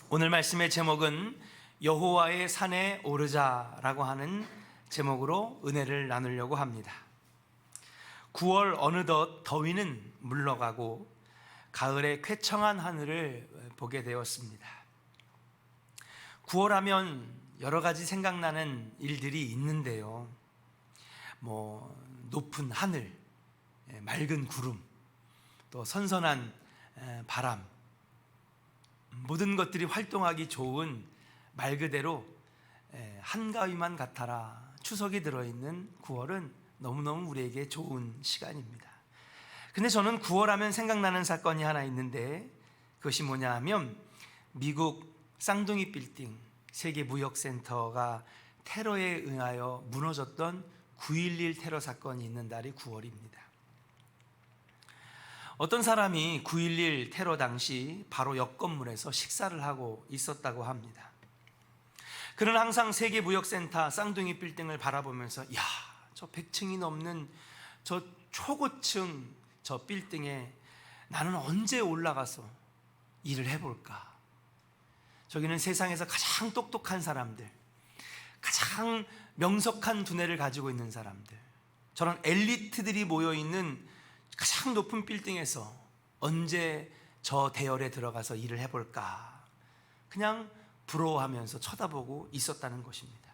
오늘 말씀의 제목은 여호와의 산에 오르자라고 하는 제목으로 은혜를 나누려고 합니다. 9월 어느덧 더위는 물러가고 가을의 쾌청한 하늘을 보게 되었습니다. 9월 하면 여러 가지 생각나는 일들이 있는데요. 높은 하늘, 맑은 구름, 또 선선한 바람, 모든 것들이 활동하기 좋은 말 그대로 한가위만 같아라. 추석이 들어있는 9월은 너무너무 우리에게 좋은 시간입니다. 근데 저는 9월 하면 생각나는 사건이 하나 있는데, 그것이 뭐냐 하면 미국 쌍둥이 빌딩 세계무역센터가 테러에 의하여 무너졌던 9.11 테러 사건이 있는 날이 9월입니다. 어떤 사람이 9.11 테러 당시 바로 옆 건물에서 식사를 하고 있었다고 합니다. 그는 항상 세계무역센터 쌍둥이 빌딩을 바라보면서 저 100층이 넘는 저 초고층 저 빌딩에 나는 언제 올라가서 일을 해볼까? 저기는 세상에서 가장 똑똑한 사람들, 가장 명석한 두뇌를 가지고 있는 사람들, 저런 엘리트들이 모여있는 가장 높은 빌딩에서 언제 저 대열에 들어가서 일을 해볼까? 그냥 부러워하면서 쳐다보고 있었다는 것입니다.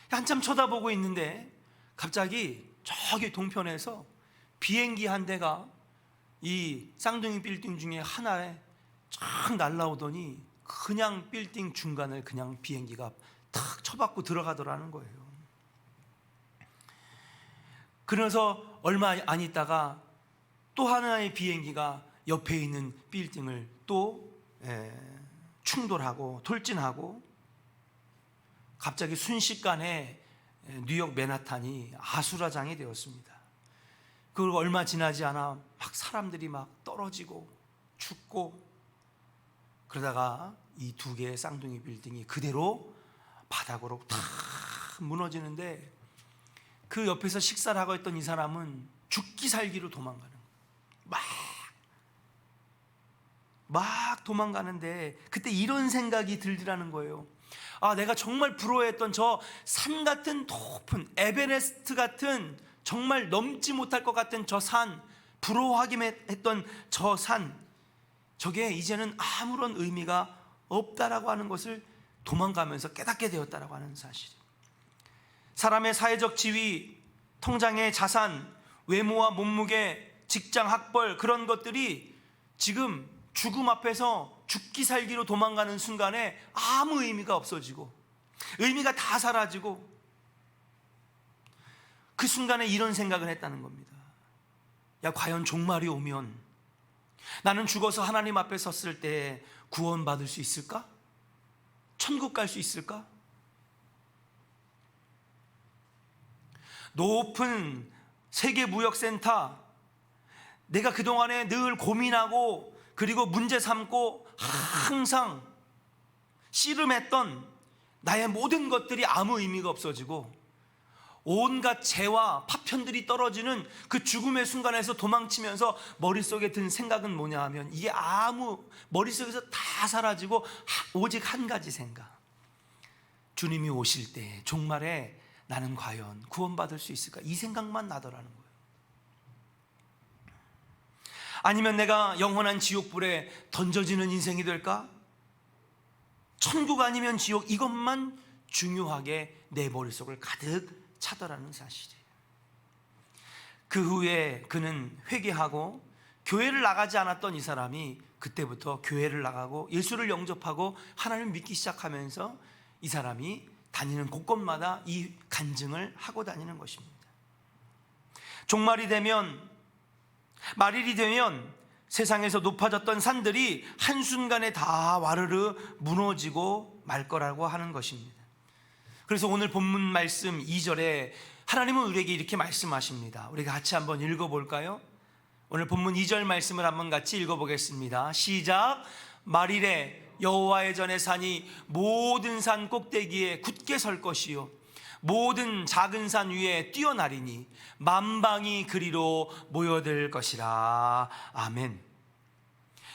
한참 쳐다보고 있는데 갑자기 저기 동편에서 비행기 한 대가 이 쌍둥이 빌딩 중에 하나에 쫙 날아오더니 그냥 빌딩 중간을 그냥 비행기가 탁 쳐박고 들어가더라는 거예요. 그래서 얼마 안 있다가 또 하나의 비행기가 옆에 있는 빌딩을 또 충돌하고 돌진하고 갑자기 순식간에 뉴욕 맨하탄이 아수라장이 되었습니다. 그리고 얼마 지나지 않아 막 사람들이 막 떨어지고 죽고, 그러다가 이 두 개의 쌍둥이 빌딩이 그대로 바닥으로 탁 무너지는데, 그 옆에서 식사를 하고 있던 이 사람은 죽기 살기로 도망가는 거예요. 막 도망가는데 그때 이런 생각이 들더라는 거예요. 내가 정말 부러워했던 저 산 같은 높은 에베레스트 같은 정말 넘지 못할 것 같은 저 산, 부러워하기만 했던 저 산, 저게 이제는 아무런 의미가 없다라고 하는 것을 도망가면서 깨닫게 되었다라고 하는 사실. 사람의 사회적 지위, 통장의 자산, 외모와 몸무게, 직장, 학벌, 그런 것들이 지금 죽음 앞에서 죽기 살기로 도망가는 순간에 아무 의미가 없어지고 의미가 다 사라지고, 그 순간에 이런 생각을 했다는 겁니다. 과연 종말이 오면 나는 죽어서 하나님 앞에 섰을 때 구원받을 수 있을까? 천국 갈 수 있을까? 높은 세계무역센터, 내가 그동안에 늘 고민하고 그리고 문제 삼고 항상 씨름했던 나의 모든 것들이 아무 의미가 없어지고 온갖 죄와 파편들이 떨어지는 그 죽음의 순간에서 도망치면서 머릿속에 든 생각은 뭐냐 하면, 이게 머릿속에서 다 사라지고 오직 한 가지 생각, 주님이 오실 때 종말에 나는 과연 구원받을 수 있을까? 이 생각만 나더라는 거예요. 아니면 내가 영원한 지옥불에 던져지는 인생이 될까? 천국 아니면 지옥, 이것만 중요하게 내 머릿속을 가득 차더라는 사실이에요. 그 후에 그는 회개하고 교회를 나가지 않았던 이 사람이 그때부터 교회를 나가고 예수를 영접하고 하나님을 믿기 시작하면서 이 사람이 다니는 곳곳마다 이 간증을 하고 다니는 것입니다. 종말이 되면, 말일이 되면 세상에서 높아졌던 산들이 한순간에 다 와르르 무너지고 말 거라고 하는 것입니다. 그래서 오늘 본문 말씀 2절에 하나님은 우리에게 이렇게 말씀하십니다. 우리가 같이 한번 읽어볼까요? 오늘 본문 2절 말씀을 한번 같이 읽어보겠습니다. 시작. 말일에 여호와의 전에 산이 모든 산 꼭대기에 굳게 설 것이요 모든 작은 산 위에 뛰어나리니 만방이 그리로 모여들 것이라. 아멘.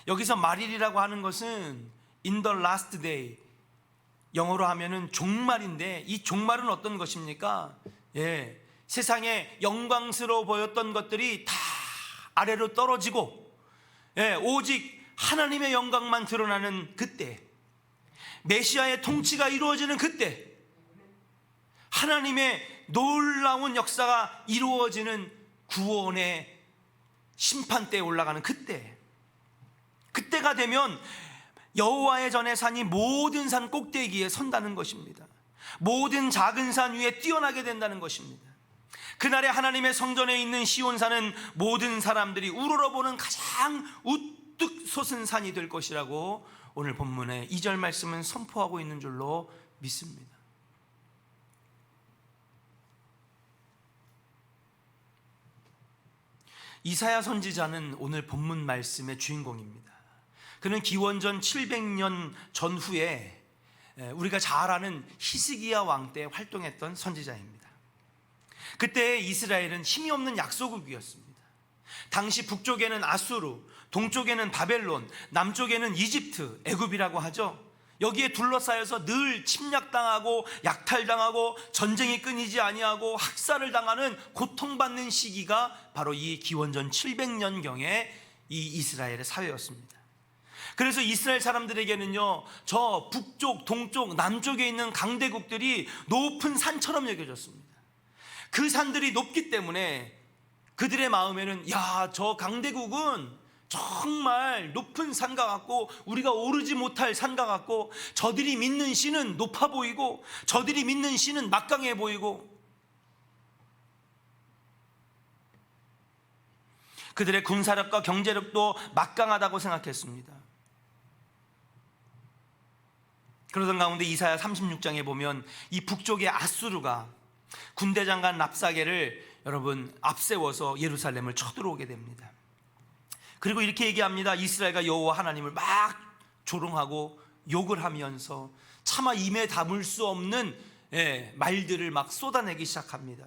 여기서 말일이라고 하는 것은 in the last day, 영어로 하면은 종말인데, 이 종말은 어떤 것입니까? 세상에 영광스러워 보였던 것들이 다 아래로 떨어지고, 오직 하나님의 영광만 드러나는 그때, 메시아의 통치가 이루어지는 그때, 하나님의 놀라운 역사가 이루어지는 구원의 심판대에 올라가는 그때가 되면 여호와의 전에 산이 모든 산 꼭대기에 선다는 것입니다. 모든 작은 산 위에 뛰어나게 된다는 것입니다. 그날에 하나님의 성전에 있는 시온산은 모든 사람들이 우러러보는 가장 우뚝 솟은 산이 될 것이라고 오늘 본문의 2절 말씀은 선포하고 있는 줄로 믿습니다. 이사야 선지자는 오늘 본문 말씀의 주인공입니다. 그는 기원전 700년 전후에 우리가 잘 아는 히스기야 왕 때 활동했던 선지자입니다. 그때 이스라엘은 힘이 없는 약소국이었습니다. 당시 북쪽에는 아수르, 동쪽에는 바벨론, 남쪽에는 이집트, 애굽이라고 하죠. 여기에 둘러싸여서 늘 침략당하고 약탈당하고 전쟁이 끊이지 아니하고 학살을 당하는 고통받는 시기가 바로 이 기원전 700년경의 이 이스라엘의 사회였습니다. 그래서 이스라엘 사람들에게는요, 저 북쪽, 동쪽, 남쪽에 있는 강대국들이 높은 산처럼 여겨졌습니다. 그 산들이 높기 때문에 그들의 마음에는, 야, 저 강대국은 정말 높은 산과 같고 우리가 오르지 못할 산과 같고, 저들이 믿는 신은 높아 보이고 저들이 믿는 신은 막강해 보이고, 그들의 군사력과 경제력도 막강하다고 생각했습니다. 그러던 가운데 이사야 36장에 보면 이 북쪽의 아수르가 군대장관 랍사게를 여러분 앞세워서 예루살렘을 쳐들어오게 됩니다. 그리고 이렇게 얘기합니다. 이스라엘과 여호와 하나님을 막 조롱하고 욕을 하면서 차마 입에 담을 수 없는 말들을 막 쏟아내기 시작합니다.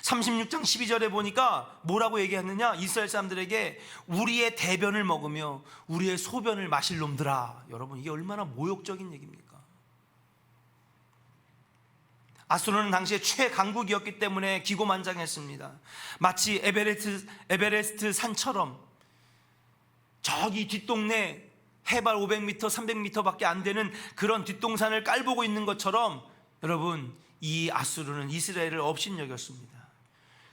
36장 12절에 보니까 뭐라고 얘기했느냐? 이스라엘 사람들에게 우리의 대변을 먹으며 우리의 소변을 마실 놈들아. 여러분, 이게 얼마나 모욕적인 얘기입니까? 아수르는 당시에 최강국이었기 때문에 기고만장했습니다. 마치 에베레스트 산처럼 저기 뒷동네 해발 500m, 300m밖에 안 되는 그런 뒷동산을 깔보고 있는 것처럼 여러분, 이 아수르는 이스라엘을 업신여겼습니다.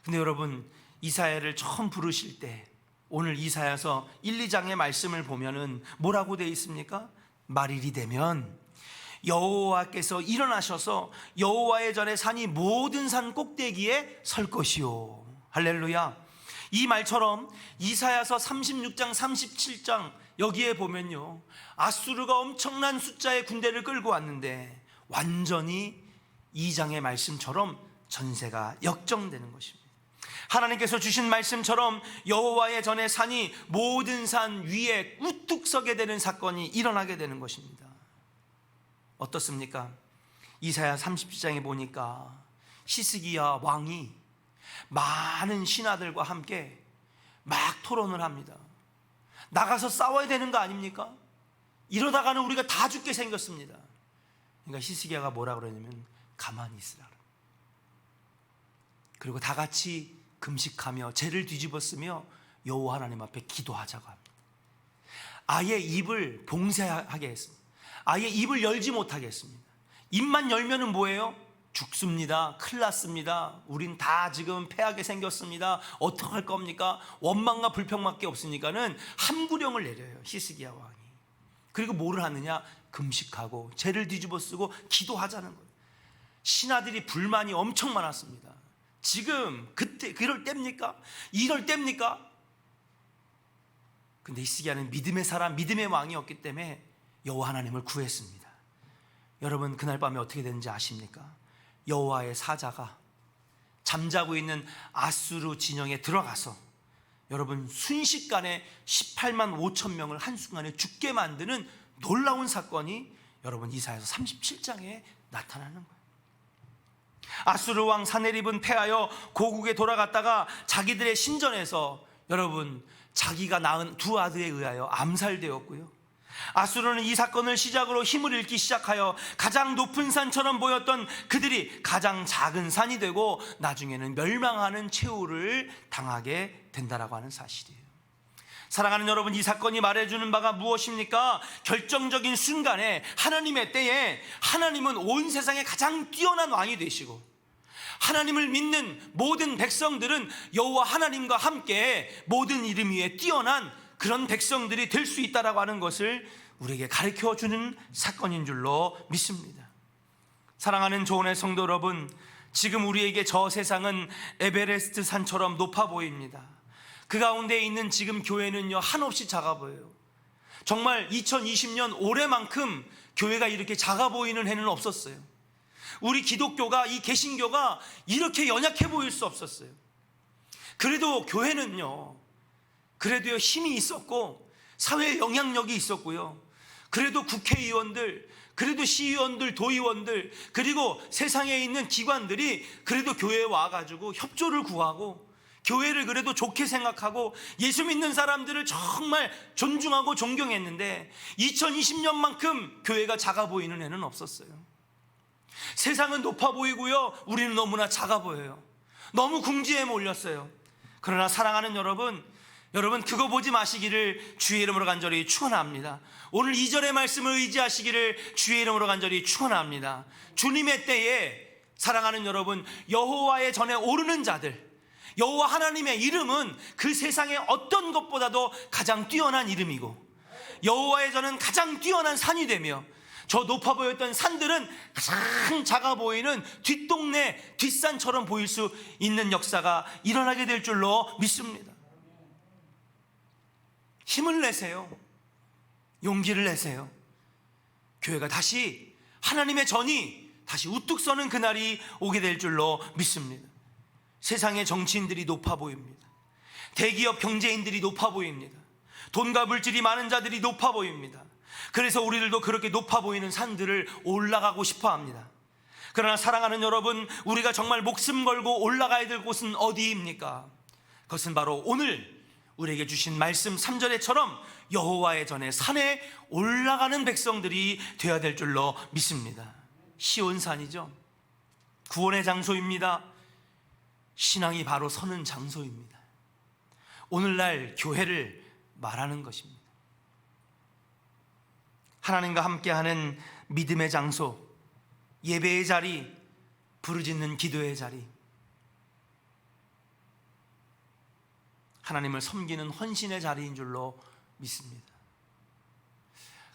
근데 여러분, 이사야를 처음 부르실 때 오늘 이사야서 1, 2장의 말씀을 보면은 뭐라고 되어 있습니까? 말일이 되면 여호와께서 일어나셔서 여호와의 전에 산이 모든 산 꼭대기에 설 것이요. 할렐루야. 이 말처럼 이사야서 36장 37장 여기에 보면요, 아수르가 엄청난 숫자의 군대를 끌고 왔는데 완전히 2장의 말씀처럼 전세가 역정되는 것입니다. 하나님께서 주신 말씀처럼 여호와의 전에 산이 모든 산 위에 우뚝 서게 되는 사건이 일어나게 되는 것입니다. 어떻습니까? 이사야 37장에 보니까 히스기야 왕이 많은 신하들과 함께 막 토론을 합니다. 나가서 싸워야 되는 거 아닙니까? 이러다가는 우리가 다 죽게 생겼습니다. 그러니까 히스기야가 뭐라 그러냐면 가만히 있으라. 그리고 다 같이 금식하며 죄를 뒤집었으며 여호와 하나님 앞에 기도하자고 합니다. 아예 입을 봉쇄하게 했습니다. 아예 입을 열지 못하게 했습니다. 입만 열면은 뭐예요? 죽습니다. 큰일 났습니다. 우린 다 지금 패하게 생겼습니다. 어떡할 겁니까? 원망과 불평밖에 없으니까는 함구령을 내려요, 히스기야 왕이. 그리고 뭐를 하느냐? 금식하고 죄를 뒤집어 쓰고 기도하자는 거예요. 신하들이 불만이 엄청 많았습니다. 지금 그때 그럴 때입니까? 이럴 때입니까? 근데 히스기야는 믿음의 사람, 믿음의 왕이었기 때문에 여호와 하나님을 구했습니다. 여러분, 그날 밤에 어떻게 됐는지 아십니까? 여호와의 사자가 잠자고 있는 아수르 진영에 들어가서 여러분 순식간에 18만 5천 명을 한순간에 죽게 만드는 놀라운 사건이 여러분 이사야서 37장에 나타나는 거예요. 아수르 왕 사네립은 패하여 고국에 돌아갔다가 자기들의 신전에서 여러분 자기가 낳은 두 아들에 의하여 암살되었고요, 아수르는 이 사건을 시작으로 힘을 잃기 시작하여 가장 높은 산처럼 보였던 그들이 가장 작은 산이 되고 나중에는 멸망하는 최후를 당하게 된다라고 하는 사실이에요. 사랑하는 여러분, 이 사건이 말해주는 바가 무엇입니까? 결정적인 순간에 하나님의 때에 하나님은 온 세상에 가장 뛰어난 왕이 되시고 하나님을 믿는 모든 백성들은 여호와 하나님과 함께 모든 이름 위에 뛰어난 그런 백성들이 될 수 있다라고 하는 것을 우리에게 가르쳐주는 사건인 줄로 믿습니다. 사랑하는 조언의 성도 여러분, 지금 우리에게 저 세상은 에베레스트 산처럼 높아 보입니다. 그 가운데 있는 지금 교회는요, 한없이 작아 보여요. 정말 2020년 올해만큼 교회가 이렇게 작아 보이는 해는 없었어요. 우리 기독교가, 이 개신교가 이렇게 연약해 보일 수 없었어요. 그래도 교회는요, 그래도요 힘이 있었고 사회에 영향력이 있었고요, 그래도 국회의원들, 그래도 시의원들, 도의원들, 그리고 세상에 있는 기관들이 그래도 교회에 와가지고 협조를 구하고 교회를 그래도 좋게 생각하고 예수 믿는 사람들을 정말 존중하고 존경했는데 2020년만큼 교회가 작아 보이는 해는 없었어요. 세상은 높아 보이고요, 우리는 너무나 작아 보여요. 너무 궁지에 몰렸어요. 그러나 사랑하는 여러분 그거 보지 마시기를 주의 이름으로 간절히 축원합니다. 오늘 2절의 말씀을 의지하시기를 주의 이름으로 간절히 축원합니다. 주님의 때에 사랑하는 여러분, 여호와의 전에 오르는 자들, 여호와 하나님의 이름은 그 세상의 어떤 것보다도 가장 뛰어난 이름이고 여호와의 전은 가장 뛰어난 산이 되며 저 높아 보였던 산들은 가장 작아 보이는 뒷동네 뒷산처럼 보일 수 있는 역사가 일어나게 될 줄로 믿습니다. 힘을 내세요. 용기를 내세요. 교회가 다시, 하나님의 전이 다시 우뚝 서는 그날이 오게 될 줄로 믿습니다. 세상의 정치인들이 높아 보입니다. 대기업 경제인들이 높아 보입니다. 돈과 물질이 많은 자들이 높아 보입니다. 그래서 우리들도 그렇게 높아 보이는 산들을 올라가고 싶어 합니다. 그러나 사랑하는 여러분, 우리가 정말 목숨 걸고 올라가야 될 곳은 어디입니까? 그것은 바로 오늘 우리에게 주신 말씀 3절에처럼 여호와의 전에 산에 올라가는 백성들이 되어야 될 줄로 믿습니다. 시온산이죠. 구원의 장소입니다. 신앙이 바로 서는 장소입니다. 오늘날 교회를 말하는 것입니다. 하나님과 함께하는 믿음의 장소, 예배의 자리, 부르짖는 기도의 자리, 하나님을 섬기는 헌신의 자리인 줄로 믿습니다.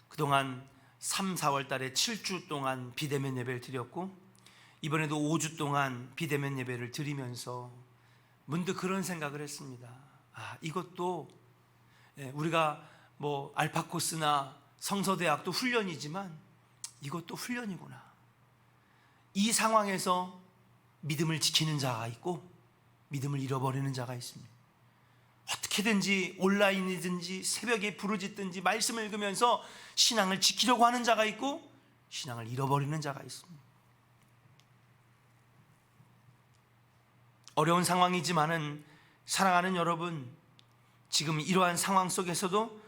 그동안 3, 4월 달에 7주 동안 비대면 예배를 드렸고 이번에도 5주 동안 비대면 예배를 드리면서 문득 그런 생각을 했습니다. 이것도 우리가 뭐 알파코스나 성서대학도 훈련이지만 이것도 훈련이구나. 이 상황에서 믿음을 지키는 자가 있고 믿음을 잃어버리는 자가 있습니다. 어떻게든지 온라인이든지 새벽에 부르짖든지 말씀을 읽으면서 신앙을 지키려고 하는 자가 있고 신앙을 잃어버리는 자가 있습니다. 어려운 상황이지만은 사랑하는 여러분, 지금 이러한 상황 속에서도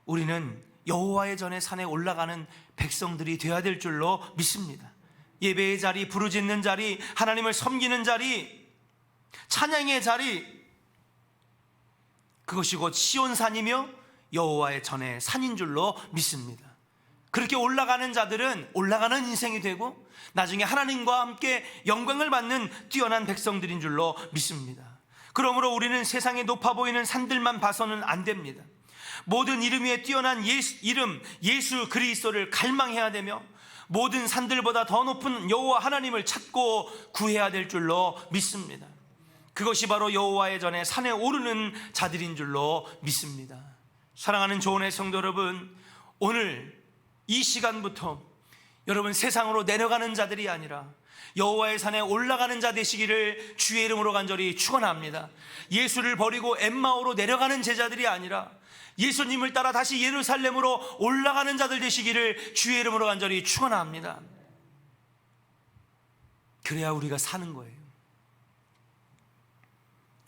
우리는 여호와의 전에 산에 올라가는 백성들이 되어야 될 줄로 믿습니다. 예배의 자리, 부르짖는 자리, 하나님을 섬기는 자리, 찬양의 자리, 그것이 곧 시온산이며 여호와의 전의 산인 줄로 믿습니다. 그렇게 올라가는 자들은 올라가는 인생이 되고 나중에 하나님과 함께 영광을 받는 뛰어난 백성들인 줄로 믿습니다. 그러므로 우리는 세상에 높아 보이는 산들만 봐서는 안 됩니다. 모든 이름 위에 뛰어난 예수 그리스도를 갈망해야 되며 모든 산들보다 더 높은 여호와 하나님을 찾고 구해야 될 줄로 믿습니다. 그것이 바로 여호와의 전에 산에 오르는 자들인 줄로 믿습니다. 사랑하는 조언의 성도 여러분, 오늘 이 시간부터 여러분 세상으로 내려가는 자들이 아니라 여호와의 산에 올라가는 자 되시기를 주의 이름으로 간절히 축원합니다. 예수를 버리고 엠마오로 내려가는 제자들이 아니라 예수님을 따라 다시 예루살렘으로 올라가는 자들 되시기를 주의 이름으로 간절히 축원합니다. 그래야 우리가 사는 거예요.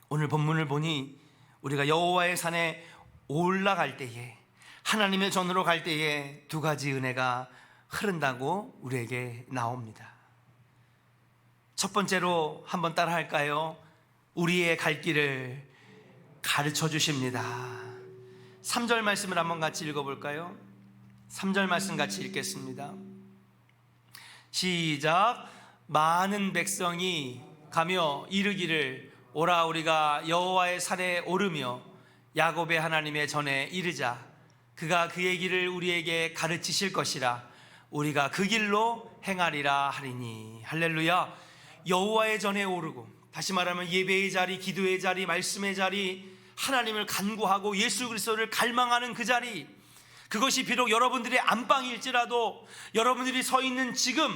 오늘 본문을 보니 우리가 여호와의 산에 올라갈 때에 하나님의 전으로 갈 때에 두 가지 은혜가 흐른다고 우리에게 나옵니다. 첫 번째로 한번 따라 할까요? 우리의 갈 길을 가르쳐 주십니다. 3절 말씀을 한번 같이 읽어볼까요? 3절 말씀 같이 읽겠습니다. 시작. 많은 백성이 가며 이르기를 오라 우리가 여호와의 산에 오르며 야곱의 하나님의 전에 이르자. 그가 그의 길을 우리에게 가르치실 것이라. 우리가 그 길로 행하리라 하리니. 할렐루야. 여호와의 전에 오르고, 다시 말하면 예배의 자리, 기도의 자리, 말씀의 자리, 하나님을 간구하고 예수 그리스도를 갈망하는 그 자리, 그것이 비록 여러분들의 안방일지라도, 여러분들이 서 있는 지금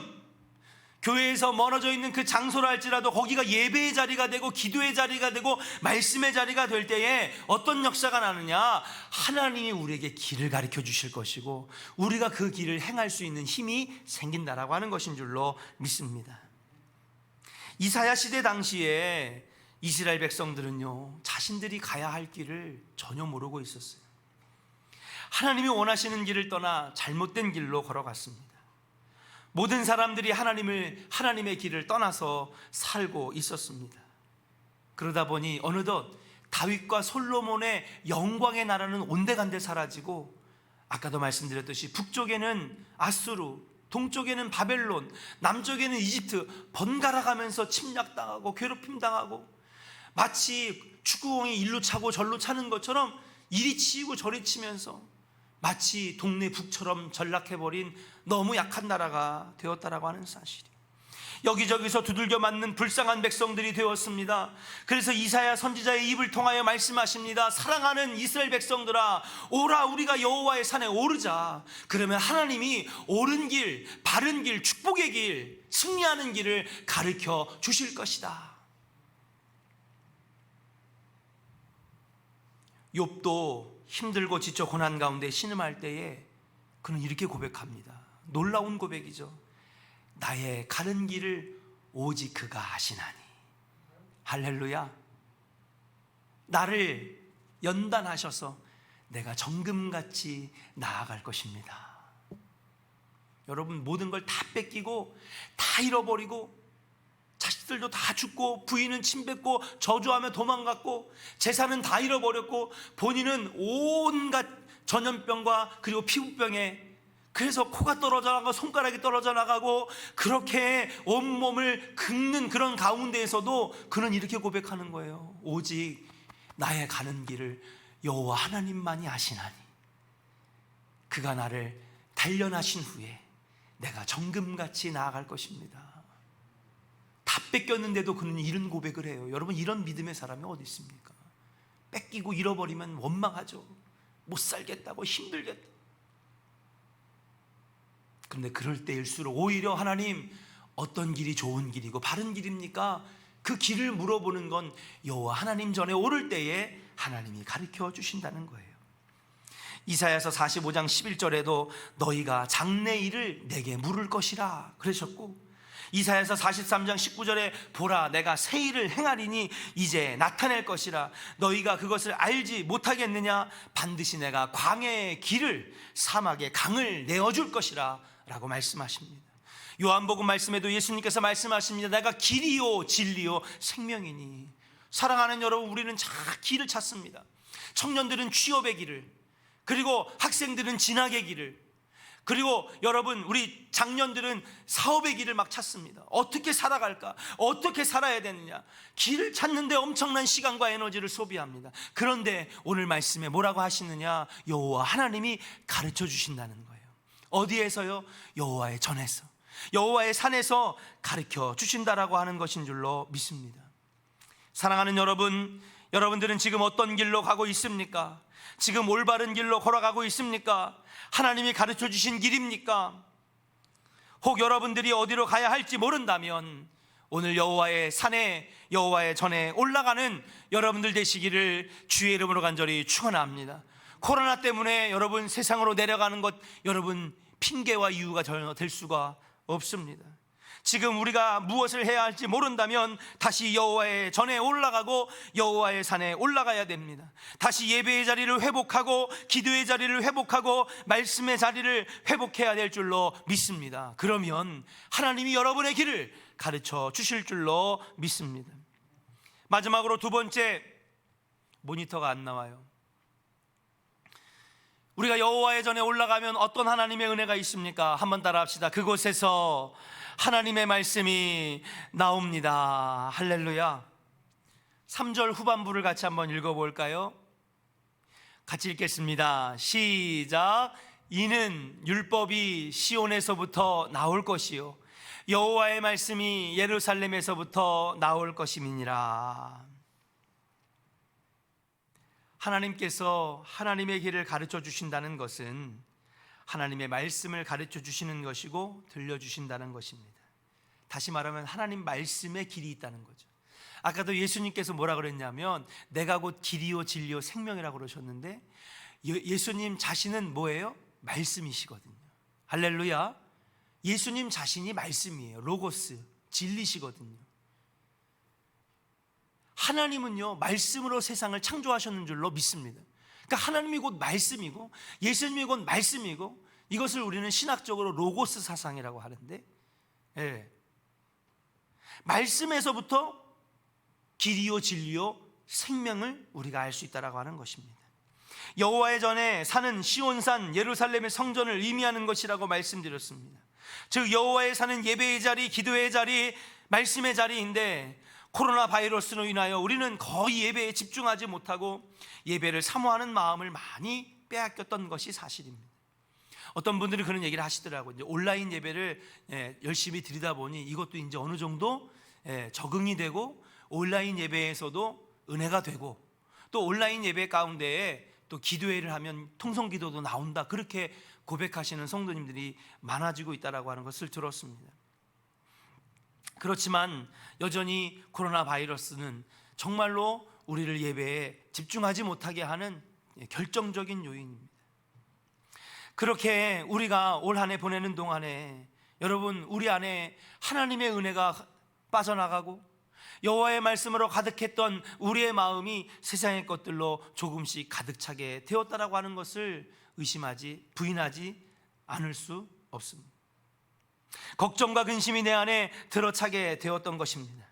교회에서 멀어져 있는 그 장소라 할지라도 거기가 예배의 자리가 되고 기도의 자리가 되고 말씀의 자리가 될 때에 어떤 역사가 나느냐? 하나님이 우리에게 길을 가르쳐 주실 것이고 우리가 그 길을 행할 수 있는 힘이 생긴다라고 하는 것인 줄로 믿습니다. 이사야 시대 당시에 이스라엘 백성들은요, 자신들이 가야 할 길을 전혀 모르고 있었어요. 하나님이 원하시는 길을 떠나 잘못된 길로 걸어갔습니다. 모든 사람들이 하나님의 길을 떠나서 살고 있었습니다. 그러다 보니 어느덧 다윗과 솔로몬의 영광의 나라는 온데간데 사라지고, 아까도 말씀드렸듯이 북쪽에는 아수르, 동쪽에는 바벨론, 남쪽에는 이집트 번갈아 가면서 침략당하고 괴롭힘당하고, 마치 축구공이 일로 차고 절로 차는 것처럼 이리 치이고 저리 치면서 마치 동네 북처럼 전락해버린 너무 약한 나라가 되었다라고 하는 사실이, 여기저기서 두들겨 맞는 불쌍한 백성들이 되었습니다. 그래서 이사야 선지자의 입을 통하여 말씀하십니다. 사랑하는 이스라엘 백성들아, 오라 우리가 여호와의 산에 오르자. 그러면 하나님이 옳은 길, 바른 길, 축복의 길, 승리하는 길을 가르쳐 주실 것이다. 욥도 힘들고 지쳐 고난 가운데 신음할 때에 그는 이렇게 고백합니다. 놀라운 고백이죠. 나의 가는 길을 오직 그가 아시나니. 할렐루야. 나를 연단하셔서 내가 정금같이 나아갈 것입니다. 여러분, 모든 걸 다 뺏기고 다 잃어버리고 자식들도 다 죽고 부인은 침뱉고 저주하며 도망갔고 재산은 다 잃어버렸고 본인은 온갖 전염병과 그리고 피부병에, 그래서 코가 떨어져 나가고 손가락이 떨어져 나가고 그렇게 온몸을 긁는 그런 가운데에서도 그는 이렇게 고백하는 거예요. 오직 나의 가는 길을 여호와 하나님만이 아시나니 그가 나를 단련하신 후에 내가 정금같이 나아갈 것입니다. 다 뺏겼는데도 그는 이런 고백을 해요. 여러분, 이런 믿음의 사람이 어디 있습니까? 뺏기고 잃어버리면 원망하죠. 못 살겠다고, 힘들겠다. 그런데 그럴 때일수록 오히려 하나님, 어떤 길이 좋은 길이고 바른 길입니까? 그 길을 물어보는 건 여호와 하나님 전에 오를 때에 하나님이 가르쳐 주신다는 거예요. 이사야서 45장 11절에도 너희가 장래 일을 내게 물을 것이라 그러셨고, 이사야서 43장 19절에 보라 내가 새 일을 행하리니 이제 나타낼 것이라 너희가 그것을 알지 못하겠느냐? 반드시 내가 광야의 길을 사막의 강을 내어줄 것이라 라고 말씀하십니다. 요한복음 말씀에도 예수님께서 말씀하십니다. 내가 길이요 진리요 생명이니. 사랑하는 여러분, 우리는 잘 길을 찾습니다. 청년들은 취업의 길을, 그리고 학생들은 진학의 길을, 그리고 여러분 우리 장년들은 사업의 길을 막 찾습니다. 어떻게 살아갈까? 어떻게 살아야 되느냐? 길을 찾는데 엄청난 시간과 에너지를 소비합니다. 그런데 오늘 말씀에 뭐라고 하시느냐? 여호와 하나님이 가르쳐 주신다는 거예요. 어디에서요? 여호와의 전에서, 여호와의 산에서 가르쳐 주신다라고 하는 것인 줄로 믿습니다. 사랑하는 여러분, 여러분들은 지금 어떤 길로 가고 있습니까? 지금 올바른 길로 걸어가고 있습니까? 하나님이 가르쳐 주신 길입니까? 혹 여러분들이 어디로 가야 할지 모른다면 오늘 여호와의 산에, 여호와의 전에 올라가는 여러분들 되시기를 주의 이름으로 간절히 축원합니다. 코로나 때문에 여러분 세상으로 내려가는 것, 여러분 핑계와 이유가 전혀 될 수가 없습니다. 지금 우리가 무엇을 해야 할지 모른다면 다시 여호와의 전에 올라가고 여호와의 산에 올라가야 됩니다. 다시 예배의 자리를 회복하고 기도의 자리를 회복하고 말씀의 자리를 회복해야 될 줄로 믿습니다. 그러면 하나님이 여러분의 길을 가르쳐 주실 줄로 믿습니다. 마지막으로 두 번째, 모니터가 안 나와요. 우리가 여호와의 전에 올라가면 어떤 하나님의 은혜가 있습니까? 한번 따라합시다. 그곳에서 하나님의 말씀이 나옵니다. 할렐루야. 3절 후반부를 같이 한번 읽어볼까요? 같이 읽겠습니다. 시작. 이는 율법이 시온에서부터 나올 것이요 여호와의 말씀이 예루살렘에서부터 나올 것임이니라. 하나님께서 하나님의 길을 가르쳐 주신다는 것은 하나님의 말씀을 가르쳐 주시는 것이고 들려주신다는 것입니다. 다시 말하면 하나님 말씀의 길이 있다는 거죠. 아까도 예수님께서 뭐라 그랬냐면 내가 곧 길이요 진리요 생명이라고 그러셨는데 예수님 자신은 뭐예요? 말씀이시거든요. 할렐루야. 예수님 자신이 말씀이에요. 로고스, 진리시거든요. 하나님은요 말씀으로 세상을 창조하셨는 줄로 믿습니다. 그러니까 하나님이 곧 말씀이고 예수님이 곧 말씀이고, 이것을 우리는 신학적으로 로고스 사상이라고 하는데, 말씀에서부터 길이요 진리요 생명을 우리가 알 수 있다라고 하는 것입니다. 여호와의 전에 사는 시온산 예루살렘의 성전을 의미하는 것이라고 말씀드렸습니다. 즉 여호와의 사는 예배의 자리, 기도의 자리, 말씀의 자리인데, 코로나 바이러스로 인하여 우리는 거의 예배에 집중하지 못하고 예배를 사모하는 마음을 많이 빼앗겼던 것이 사실입니다. 어떤 분들이 그런 얘기를 하시더라고요. 이제 온라인 예배를 열심히 드리다 보니 이것도 이제 어느 정도 적응이 되고 온라인 예배에서도 은혜가 되고, 또 온라인 예배 가운데에 또 기도회를 하면 통성기도도 나온다, 그렇게 고백하시는 성도님들이 많아지고 있다라고 하는 것을 들었습니다. 그렇지만 여전히 코로나 바이러스는 정말로 우리를 예배에 집중하지 못하게 하는 결정적인 요인입니다. 그렇게 우리가 올 한 해 보내는 동안에 여러분, 우리 안에 하나님의 은혜가 빠져나가고 여호와의 말씀으로 가득했던 우리의 마음이 세상의 것들로 조금씩 가득 차게 되었다라고 하는 것을 부인하지 않을 수 없습니다. 걱정과 근심이 내 안에 들어차게 되었던 것입니다.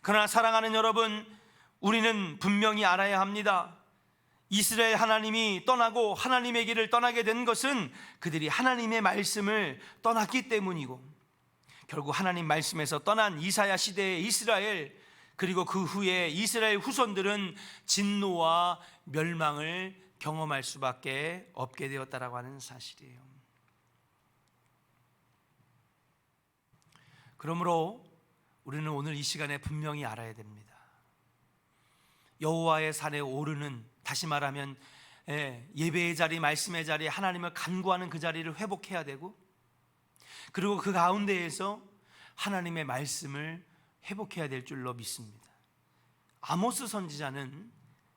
그러나 사랑하는 여러분, 우리는 분명히 알아야 합니다. 이스라엘 하나님이 떠나고 하나님의 길을 떠나게 된 것은 그들이 하나님의 말씀을 떠났기 때문이고, 결국 하나님 말씀에서 떠난 이사야 시대의 이스라엘, 그리고 그 후에 이스라엘 후손들은 진노와 멸망을 경험할 수밖에 없게 되었다라고 하는 사실이에요. 그러므로 우리는 오늘 이 시간에 분명히 알아야 됩니다. 여호와의 산에 오르는, 다시 말하면 예배의 자리, 말씀의 자리, 하나님을 간구하는 그 자리를 회복해야 되고, 그리고 그 가운데에서 하나님의 말씀을 회복해야 될 줄로 믿습니다. 아모스 선지자는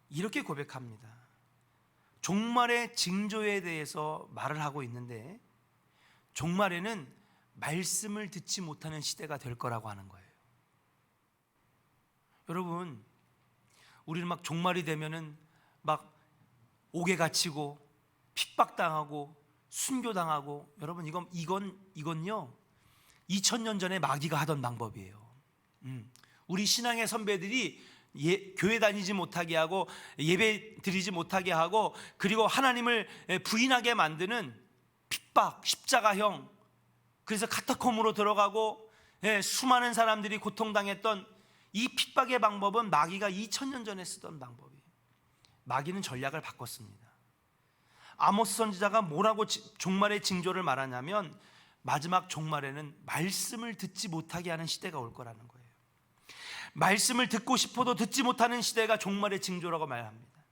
이렇게 고백합니다. 종말의 징조에 대해서 말을 하고 있는데, 종말에는 말씀을 듣지 못하는 시대가 될 거라고 하는 거예요. 여러분, 우리는 막 종말이 되면은 막 옥에 갇히고 핍박당하고 순교당하고, 여러분 이건요 2000년 전에 마귀가 하던 방법이에요. 우리 신앙의 선배들이 교회 다니지 못하게 하고 예배 드리지 못하게 하고, 그리고 하나님을 부인하게 만드는 핍박, 십자가형, 그래서 카타콤으로 들어가고 수많은 사람들이 고통당했던 이 핍박의 방법은 마귀가 2000년 전에 쓰던 방법이에요. 마귀는 전략을 바꿨습니다. 아모스 선지자가 뭐라고 종말의 징조를 말하냐면, 마지막 종말에는 말씀을 듣지 못하게 하는 시대가 올 거라는 거예요. 말씀을 듣고 싶어도 듣지 못하는 시대가 종말의 징조라고 말합니다.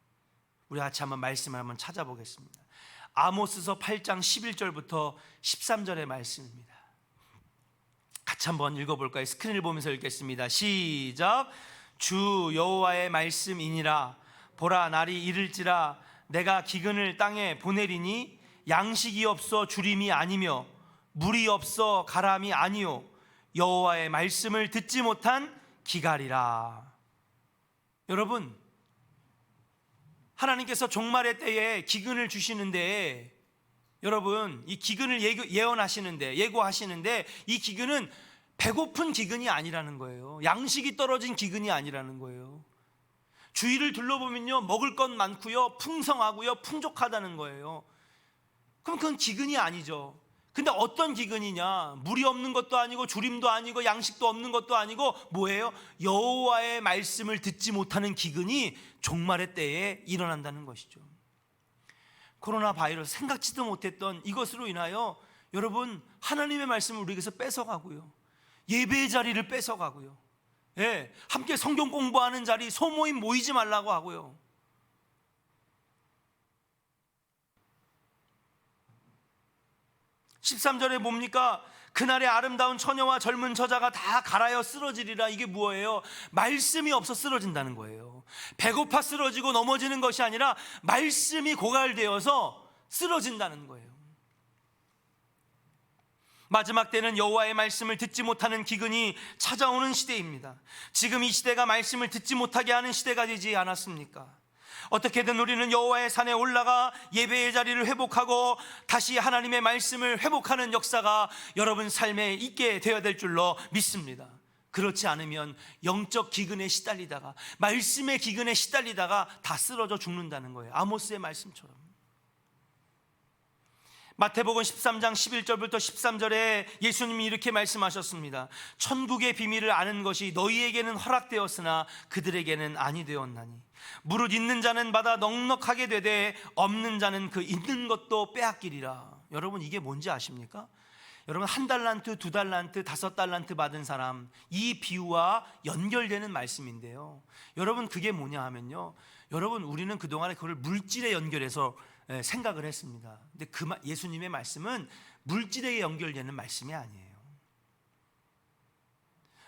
우리 같이 한번 말씀을 한번 찾아보겠습니다. 아모스서 8장 11절부터 13절의 말씀입니다. 같이 한번 읽어볼까요? 스크린을 보면서 읽겠습니다. 시작. 주 여호와의 말씀이니라. 보라, 날이 이를지라 내가 기근을 땅에 보내리니 양식이 없어 주림이 아니며 물이 없어 가람이 아니요 여호와의 말씀을 듣지 못한 기갈이라. 여러분, 하나님께서 종말의 때에 기근을 주시는데, 여러분, 이 기근을 예고하시는데 이 기근은 배고픈 기근이 아니라는 거예요. 양식이 떨어진 기근이 아니라는 거예요. 주위를 둘러보면요, 먹을 것 많고요, 풍성하고요, 풍족하다는 거예요. 그럼 그건 기근이 아니죠. 근데 어떤 기근이냐? 물이 없는 것도 아니고 주림도 아니고 양식도 없는 것도 아니고 뭐예요? 여호와의 말씀을 듣지 못하는 기근이 종말의 때에 일어난다는 것이죠. 코로나 바이러스, 생각지도 못했던 이것으로 인하여 여러분, 하나님의 말씀을 우리에게서 뺏어가고요, 예배의 자리를 뺏어가고요, 함께 성경 공부하는 자리, 소모임 모이지 말라고 하고요. 13절에 뭡니까? 그날의 아름다운 처녀와 젊은 처자가 다 갈아여 쓰러지리라. 이게 뭐예요? 말씀이 없어 쓰러진다는 거예요. 배고파 쓰러지고 넘어지는 것이 아니라 말씀이 고갈되어서 쓰러진다는 거예요. 마지막 때는 여호와의 말씀을 듣지 못하는 기근이 찾아오는 시대입니다. 지금 이 시대가 말씀을 듣지 못하게 하는 시대가 되지 않았습니까? 어떻게든 우리는 여호와의 산에 올라가 예배의 자리를 회복하고 다시 하나님의 말씀을 회복하는 역사가 여러분 삶에 있게 되어야 될 줄로 믿습니다. 그렇지 않으면 영적 기근에 시달리다가, 말씀의 기근에 시달리다가 다 쓰러져 죽는다는 거예요. 아모스의 말씀처럼. 마태복음 13장 11절부터 13절에 예수님이 이렇게 말씀하셨습니다. 천국의 비밀을 아는 것이 너희에게는 허락되었으나 그들에게는 아니 되었나니 무릇 있는 자는 받아 넉넉하게 되되 없는 자는 그 있는 것도 빼앗기리라. 여러분, 이게 뭔지 아십니까? 여러분, 1달란트, 2달란트, 5달란트 받은 사람, 이 비유와 연결되는 말씀인데요, 여러분, 그게 뭐냐 하면요, 여러분, 우리는 그동안에 그걸 물질에 연결해서 생각을 했습니다. 근데 예수님의 말씀은 물질에 연결되는 말씀이 아니에요.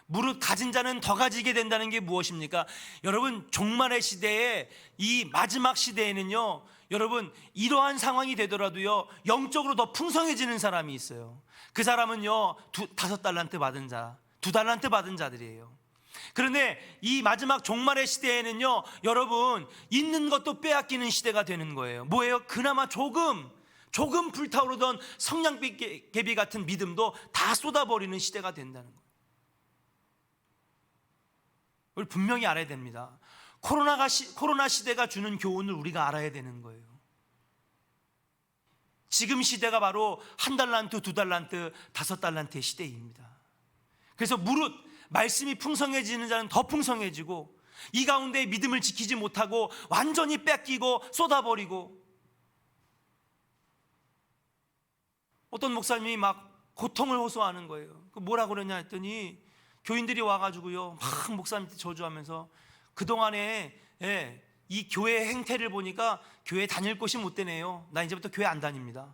무릇 가진 자는 더 가지게 된다는 게 무엇입니까? 여러분, 종말의 시대에, 이 마지막 시대에는요, 여러분, 이러한 상황이 되더라도요, 영적으로 더 풍성해지는 사람이 있어요. 그 사람은요, 5달란트 받은 자, 2달란트 받은 자들이에요. 그런데 이 마지막 종말의 시대에는요, 여러분, 있는 것도 빼앗기는 시대가 되는 거예요. 뭐예요? 그나마 조금 불타오르던 성냥개비 같은 믿음도 다 쏟아버리는 시대가 된다는 거예요. 우리 분명히 알아야 됩니다. 코로나 시대가 주는 교훈을 우리가 알아야 되는 거예요. 지금 시대가 바로 1달란트, 2달란트, 5달란트의 시대입니다. 그래서 무릇 말씀이 풍성해지는 자는 더 풍성해지고, 이 가운데 믿음을 지키지 못하고 완전히 뺏기고 쏟아버리고, 어떤 목사님이 막 고통을 호소하는 거예요. 뭐라고 그러냐 했더니, 교인들이 와가지고요, 막 목사님한테 저주하면서 그동안에 이 교회 행태를 보니까 교회 다닐 곳이 못 되네요. 나 이제부터 교회 안 다닙니다.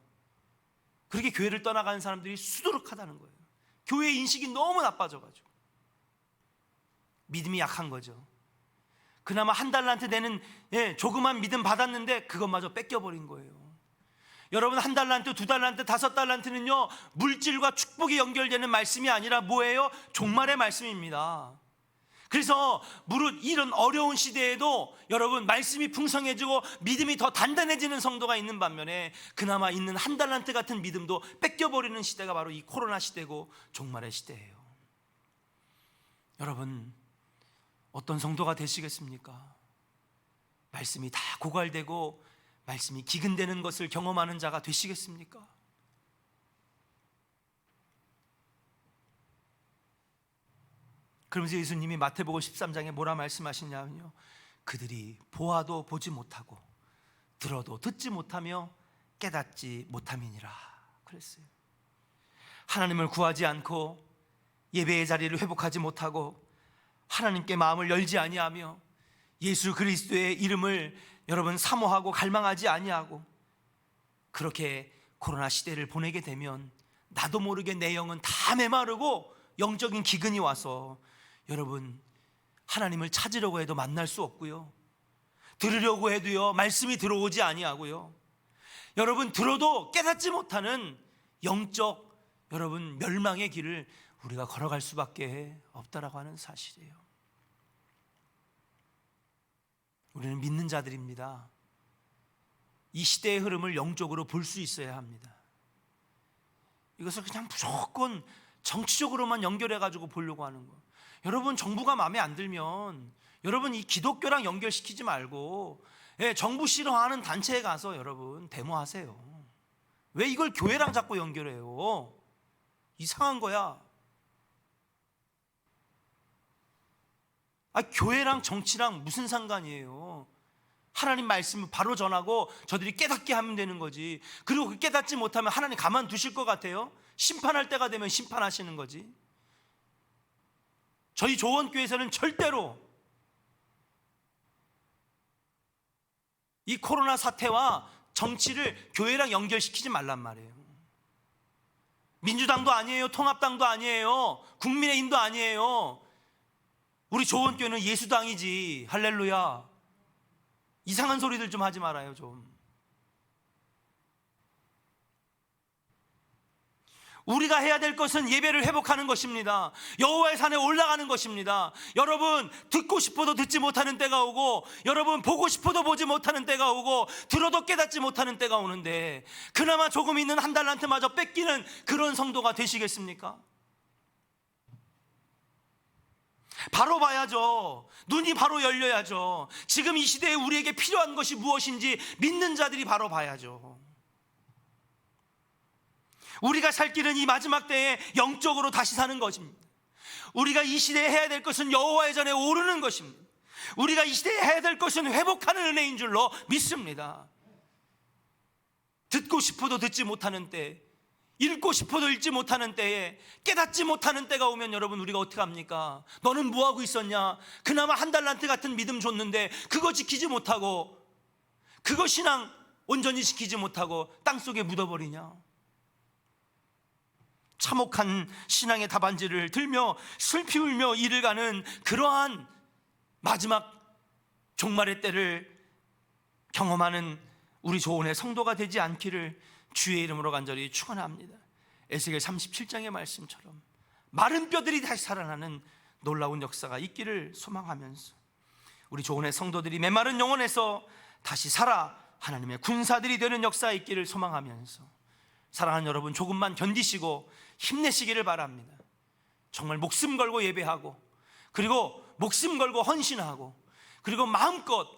그렇게 교회를 떠나가는 사람들이 수두룩하다는 거예요. 교회 인식이 너무 나빠져가지고 믿음이 약한 거죠. 그나마 1달란트 되는 조그만 믿음 받았는데 그것마저 뺏겨버린 거예요. 여러분, 1달란트, 2달란트, 5달란트는요, 물질과 축복이 연결되는 말씀이 아니라 뭐예요? 종말의 말씀입니다. 그래서 무릇 이런 어려운 시대에도 여러분, 말씀이 풍성해지고 믿음이 더 단단해지는 성도가 있는 반면에 그나마 있는 1달란트 같은 믿음도 뺏겨버리는 시대가 바로 이 코로나 시대고 종말의 시대예요. 여러분, 어떤 성도가 되시겠습니까? 말씀이 다 고갈되고 말씀이 기근되는 것을 경험하는 자가 되시겠습니까? 그러면서 예수님이 마태복음 13장에 뭐라 말씀하시냐면요, 그들이 보아도 보지 못하고 들어도 듣지 못하며 깨닫지 못함이니라 그랬어요. 하나님을 구하지 않고 예배의 자리를 회복하지 못하고 하나님께 마음을 열지 아니하며 예수 그리스도의 이름을 여러분 사모하고 갈망하지 아니하고 그렇게 코로나 시대를 보내게 되면 나도 모르게 내 영은 다 메마르고 영적인 기근이 와서 여러분, 하나님을 찾으려고 해도 만날 수 없고요, 들으려고 해도요, 말씀이 들어오지 아니하고요, 여러분, 들어도 깨닫지 못하는 영적 여러분 멸망의 길을 우리가 걸어갈 수밖에 없다라고 하는 사실이에요. 우리는 믿는 자들입니다. 이 시대의 흐름을 영적으로 볼 수 있어야 합니다. 이것을 그냥 무조건 정치적으로만 연결해가지고 보려고 하는 거. 여러분, 정부가 마음에 안 들면 여러분 이 기독교랑 연결시키지 말고 정부 싫어하는 단체에 가서 여러분 데모하세요. 왜 이걸 교회랑 자꾸 연결해요? 이상한 거야. 교회랑 정치랑 무슨 상관이에요? 하나님 말씀을 바로 전하고 저들이 깨닫게 하면 되는 거지. 그리고 그 깨닫지 못하면 하나님 가만두실 것 같아요? 심판할 때가 되면 심판하시는 거지. 저희 조원교회에서는 절대로 이 코로나 사태와 정치를 교회랑 연결시키지 말란 말이에요. 민주당도 아니에요, 통합당도 아니에요, 국민의힘도 아니에요. 우리 조원교회는 예수당이지. 할렐루야. 이상한 소리들 좀 하지 말아요, 좀. 우리가 해야 될 것은 예배를 회복하는 것입니다. 여호와의 산에 올라가는 것입니다. 여러분, 듣고 싶어도 듣지 못하는 때가 오고, 여러분 보고 싶어도 보지 못하는 때가 오고, 들어도 깨닫지 못하는 때가 오는데 그나마 조금 있는 한 달란트마저 뺏기는 그런 성도가 되시겠습니까? 바로 봐야죠. 눈이 바로 열려야죠. 지금 이 시대에 우리에게 필요한 것이 무엇인지 믿는 자들이 바로 봐야죠. 우리가 살 길은 이 마지막 때에 영적으로 다시 사는 것입니다. 우리가 이 시대에 해야 될 것은 여호와의 전에 오르는 것입니다. 우리가 이 시대에 해야 될 것은 회복하는 은혜인 줄로 믿습니다. 듣고 싶어도 듣지 못하는 때, 읽고 싶어도 읽지 못하는 때에, 깨닫지 못하는 때가 오면 여러분 우리가 어떻게 합니까? 너는 뭐하고 있었냐? 그나마 한 달란트 같은 믿음 줬는데 그거 지키지 못하고, 그거 신앙 온전히 지키지 못하고 땅속에 묻어버리냐? 참혹한 신앙의 답안지를 들며 슬피 울며 이를 가는 그러한 마지막 종말의 때를 경험하는 우리 조원의 성도가 되지 않기를 주의 이름으로 간절히 축원합니다. 에스겔 37장의 말씀처럼 마른 뼈들이 다시 살아나는 놀라운 역사가 있기를 소망하면서 우리 조원의 성도들이 메마른 영혼에서 다시 살아 하나님의 군사들이 되는 역사가 있기를 소망하면서, 사랑하는 여러분, 조금만 견디시고 힘내시기를 바랍니다. 정말 목숨 걸고 예배하고, 그리고 목숨 걸고 헌신하고, 그리고 마음껏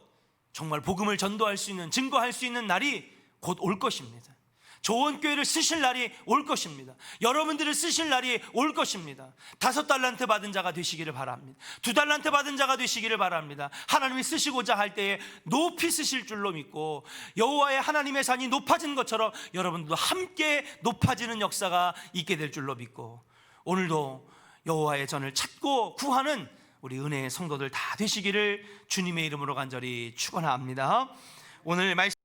정말 복음을 전도할 수 있는, 증거할 수 있는 날이 곧 올 것입니다. 조원교회를 쓰실 날이 올 것입니다. 여러분들을 쓰실 날이 올 것입니다. 5달란트 받은 자가 되시기를 바랍니다. 2달란트 받은 자가 되시기를 바랍니다. 하나님이 쓰시고자 할 때에 높이 쓰실 줄로 믿고, 여호와의 하나님의 산이 높아진 것처럼 여러분들도 함께 높아지는 역사가 있게 될 줄로 믿고, 오늘도 여호와의 전을 찾고 구하는 우리 은혜의 성도들 다 되시기를 주님의 이름으로 간절히 축원합니다. 오늘 말씀